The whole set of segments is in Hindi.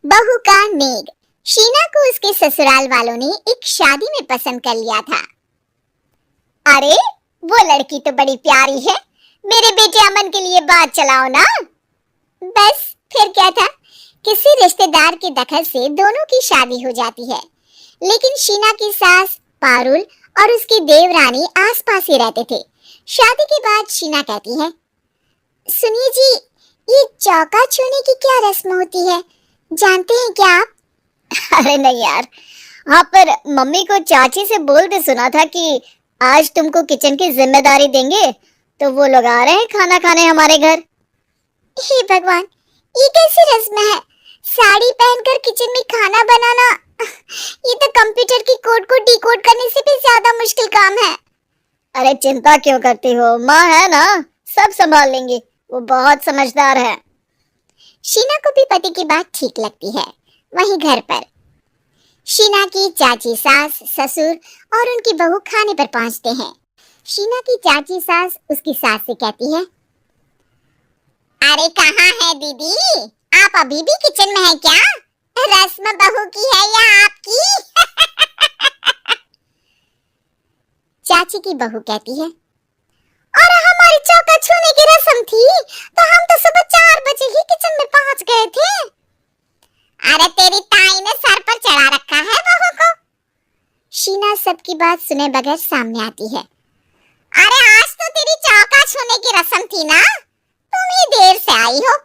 बहू का नेग। शीना को उसके ससुराल वालों ने एक शादी में पसंद कर लिया था। अरे वो लड़की तो बड़ी प्यारी है, मेरे बेटे अमन के लिए बात चलाओ ना। बस फिर क्या था, किसी रिश्तेदार के दखल से दोनों की शादी हो जाती है। लेकिन शीना की सास पारुल और उसकी देवरानी आसपास ही रहते थे। शादी के बाद शीना कहती है, सुनिए जी, ये चौका छूने की क्या रस्म होती है, जानते हैं क्या आप? अरे नहीं यार, हाँ पर मम्मी को चाची से बोलते सुना था कि आज तुमको किचन की जिम्मेदारी देंगे, तो वो लोग आ रहे हैं खाना खाने हमारे घर। हे भगवान, ये कैसी रस्म है? साड़ी पहनकर किचन में खाना बनाना, ये तो कंप्यूटर की कोड को डिकोड करने से भी ज्यादा मुश्किल काम है। अरे चिंता क्यों करती हो, माँ है ना, सब संभाल लेंगे, वो बहुत समझदार है। शीना को भी पति की बात ठीक लगती है। वहीं घर पर शीना की चाची सास, ससुर और उनकी बहू खाने पर पहुंचते हैं। शीना की चाची सास उसकी सास से कहती है, अरे कहाँ है दीदी, आप अभी भी किचन में हैं क्या? रस्म बहू की है या आपकी? चाची की बहू कहती है, और हमारी चौका छूने की रस्म थी तो हम तो सुबह 4 बजे ही किचन में पहुंच गए थे। अरे तेरी ताई ने सर पर चढ़ा रखा है बहू को। शीना सबकी बात सुने बगैर सामने आती है। अरे आज तो तेरी चौका छूने की रस्म थी ना, तुम ही देर से आई हो।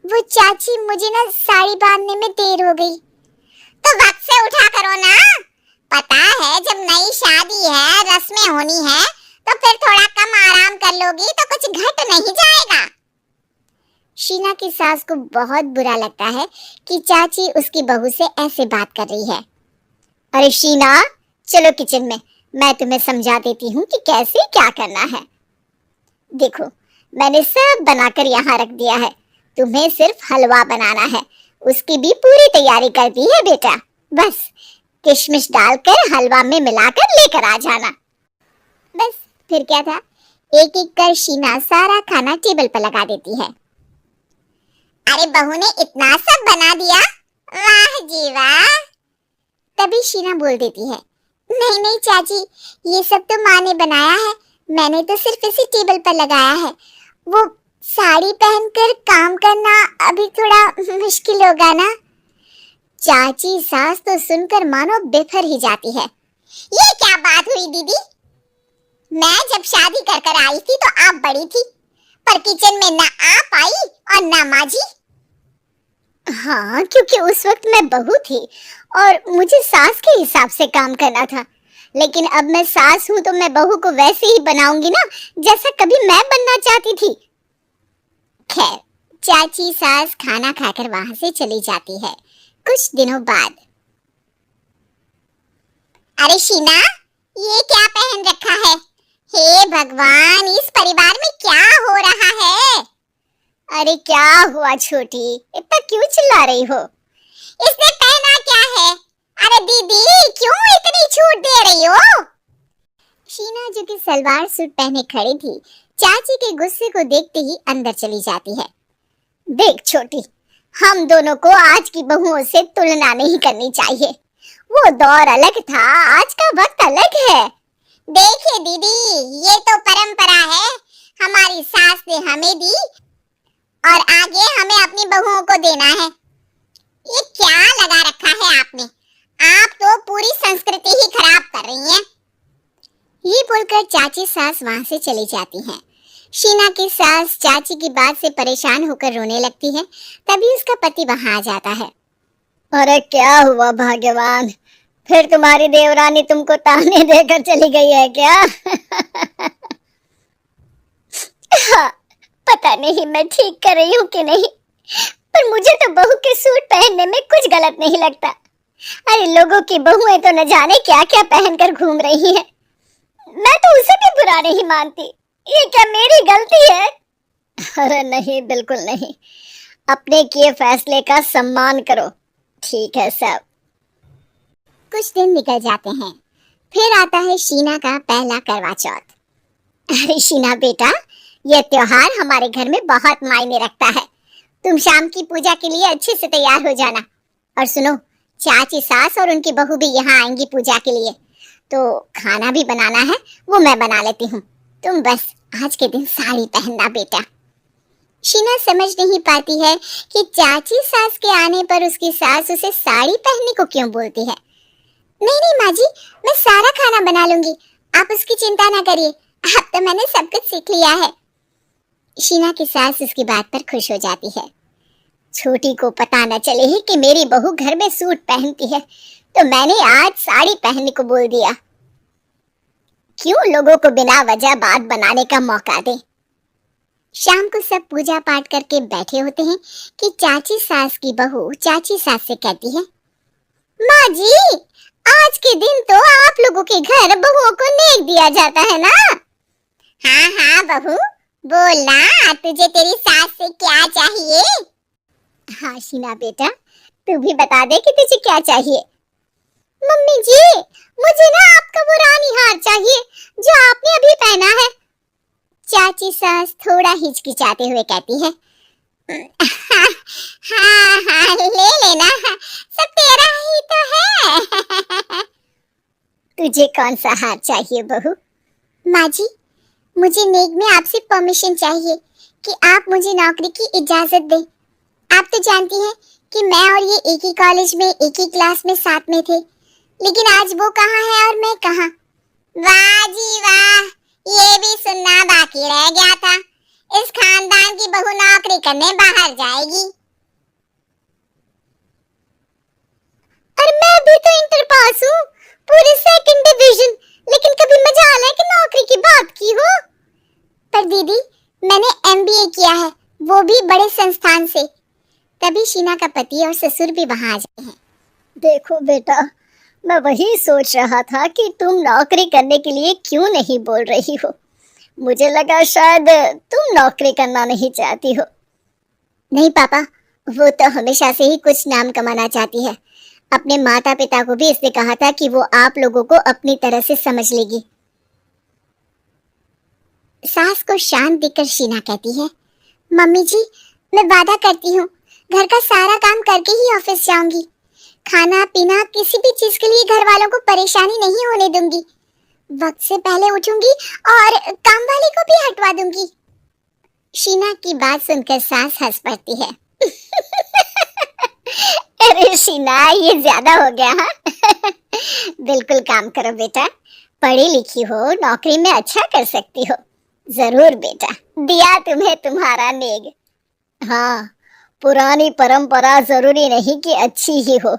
वो चाची, मुझे ना साड़ी बांधने में देर हो गई। तो वक्त से उठा करो ना, पता है जब नई शादी है, रस्में होनी है, तो फिर थोड़ा कम आराम कर लोगी तो कुछ घट नहीं जाएगा। शीना की सास को बहुत बुरा लगता है कि चाची उसकी बहू से ऐसे बात कर रही है। अरे शीना, चलो किचन में, मैं तुम्हें समझा देती हूँ कि कैसे क्या करना है। देखो, मैंने सब बनाकर यहाँ रख दिया है, तुम्हें सिर्फ हलवा बनाना है, उसकी भी पूरी तैयारी कर दी है बेटा। बस किशमिश डालकर हलवा में मिलाकर लेकर आ जाना। बस फिर क्या था, एक एक कर शीना सारा खाना टेबल पर लगा देती है। अरे बहू ने इतना सब बना दिया, वाह जी वाह। तभी शीना बोल देती है, नहीं नहीं चाची, ये सब तो माँ ने बनाया है, मैंने तो सिर्फ इसी टेबल पर लगाया है। वो साड़ी पहनकर काम करना अभी थोड़ा मुश्किल होगा ना। चाची सास तो सुनकर मानो बेफर ही जाती है। ये क्या बात हुई दीदी, मैं जब शादी कर कर आई थी तो आप बड़ी थी, पर किचन में ना आप आई और ना माँ जी। हाँ, क्योंकि उस वक्त मैं बहू थी और मुझे सास के हिसाब से काम करना था, लेकिन अब मैं सास हूँ तो मैं बहू को वैसे ही बनाऊंगी ना जैसा कभी मैं बनना चाहती थी। खैर, चाची सास खाना खाकर वहां से चली जाती है। कुछ दिनों बाद, अरे शीना, ये क्या पहन रखा है? हे भगवान, इस परिवार में क्या हो रहा है? अरे क्या हुआ छोटी, इतना क्यों चिल्ला रही हो? इसने पहना क्या है? अरे दीदी, क्यों इतनी छूट दे रही हो? शीना जो कि सलवार सूट पहने खड़ी थी, चाची के गुस्से को देखते ही अंदर चली जाती है। देख छोटी, हम दोनों को आज की बहुओं से तुलना नहीं करनी चाहिए, वो दौर अलग था, आज का वक्त अलग है। देखिए दीदी, ये तो परंपरा है, हमारी सास ने हमें दी और आगे हमें अपनी बहुओं को देना है। ये क्या लगा रखा है आपने? आप तो पूरी संस्कृति ही खराब कर रही हैं। ये बोलकर चाची सास वहां से चली जाती हैं। शीना की सास चाची की बात से परेशान होकर रोने लगती है। तभी उसका पति वहां आ जाता है। अरे क्या हुआ भाग्यवान, फिर तुम्हारी देवरानी तुमको ताने देकर चली गई है क्या? हाँ, पता नहीं मैं ठीक कर रही हूँ कि नहीं, पर मुझे तो बहू के सूट पहनने में कुछ गलत नहीं लगता। अरे लोगों की बहुएं तो न जाने क्या क्या पहनकर घूम रही हैं। मैं तो उसे भी बुरा नहीं मानती, ये क्या मेरी गलती है? अरे नहीं, बिल्कुल नहीं, अपने किए फैसले का सम्मान करो। ठीक है सब। कुछ दिन निकल जाते हैं, फिर आता है शीना का पहला करवा चौथ। अरे शीना बेटा, ये त्योहार हमारे घर में बहुत मायने रखता है, तुम शाम की पूजा के लिए अच्छे से तैयार हो जाना। और सुनो, चाची सास और उनकी बहू भी यहाँ आएंगी पूजा के लिए, तो खाना भी बनाना है, वो मैं बना लेती हूँ। तुम बस आज के दिन साड़ी पहनना बेटा। शीना समझ नहीं पाती है कि चाची सास के आने पर उसकी सास उसे साड़ी पहनने को क्यों बोलती है। नहीं नहीं माँ जी, मैं सारा खाना बना लूंगी, आप उसकी चिंता ना करिए, अब तो मैंने सब कुछ सीख लिया है। शीना की सास उसकी बात पर खुश हो जाती है। छोटी को पता न चले कि मेरी बहू घर में सूट पहनती है, तो मैंने आज साड़ी पहनने को बोल दिया। क्यों लोगों को बिना वजह बात बनाने का मौका दे। शाम को सब पूजा पाठ करके बैठे होते हैं कि चाची सास की बहू चाची सास से कहती है, माँ जी, आज के दिन तो आप लोगों के घर बहुओं को नेक दिया जाता है ना। हाँ हाँ बहू, बोलना, तुझे तेरी सास से क्या चाहिए। हाँ शीना बेटा, तू भी बता दे कि तुझे क्या चाहिए। मम्मी जी, मुझे ना आपका वो रानी हार चाहिए जो आपने अभी पहना है। चाची सास थोड़ा हिचकिचाते हुए कहती है, हाँ हाँ ले लेना, सब तेरा ही तो है। तुझे कौन सा हार चाहिए बहू। माँ जी, मुझे नेक में आपसे परमिशन चाहिए कि आप मुझे नौकरी की इजाजत दें। आप तो जानती हैं कि मैं और ये एक ही कॉलेज में एक ही क्लास में साथ में थे, लेकिन आज वो कहाँ है और मैं कहाँ। वाह जी वाह, ये भी सुनना बाकी रह गया था, इस खानदान की बहू नौकरी करने बाहर जाएगी। और मैं भी तो इंटर पास हूँ, पूरे सेकंड डिवीजन, लेकिन कभी मजाल है कि नौकरी की बात की हो। पर दीदी, मैंने एमबीए किया है, वो भी बड़े संस्थान से। तभी शीना का पति और ससुर भी वहां आ जाते हैं। देखो बेटा, मैं वही सोच रहा था कि तुम नौकरी करने के लिए क्यों नहीं बोल रही हो। मुझे लगा शायद तुम नौकरी करना नहीं चाहती हो। नहीं पापा, वो तो हमेशा से ही कुछ नाम कमाना चाहती है। अपने माता पिता को भी इसने कहा था कि वो आप लोगों को अपनी तरह से समझ लेगी। सास को शांत दिखकर शीना कहती है, मम्मी जी, मैं वादा करती हूँ, घर का सारा काम करके ही ऑफिस जाऊंगी। खाना पीना किसी भी चीज के लिए घर वालों को परेशानी नहीं होने दूंगी। वक्त से पहले उठूंगी और काम वाली को भी हटवा दूंगी। शीना की बात सुनकर सास हंस पड़ती है। अरे शीना, ये ज्यादा हो गया हाँ। बिल्कुल काम करो बेटा, पढ़ी लिखी हो, नौकरी में अच्छा कर सकती हो। जरूर बेटा, दिया तुम्हें तुम्हारा नेग। हाँ, पुरानी परंपरा जरूरी नहीं कि अच्छी ही हो,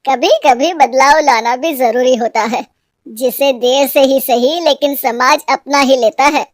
कभी कभी बदलाव लाना भी जरूरी होता है, जिसे देर से ही सही लेकिन समाज अपना ही लेता है।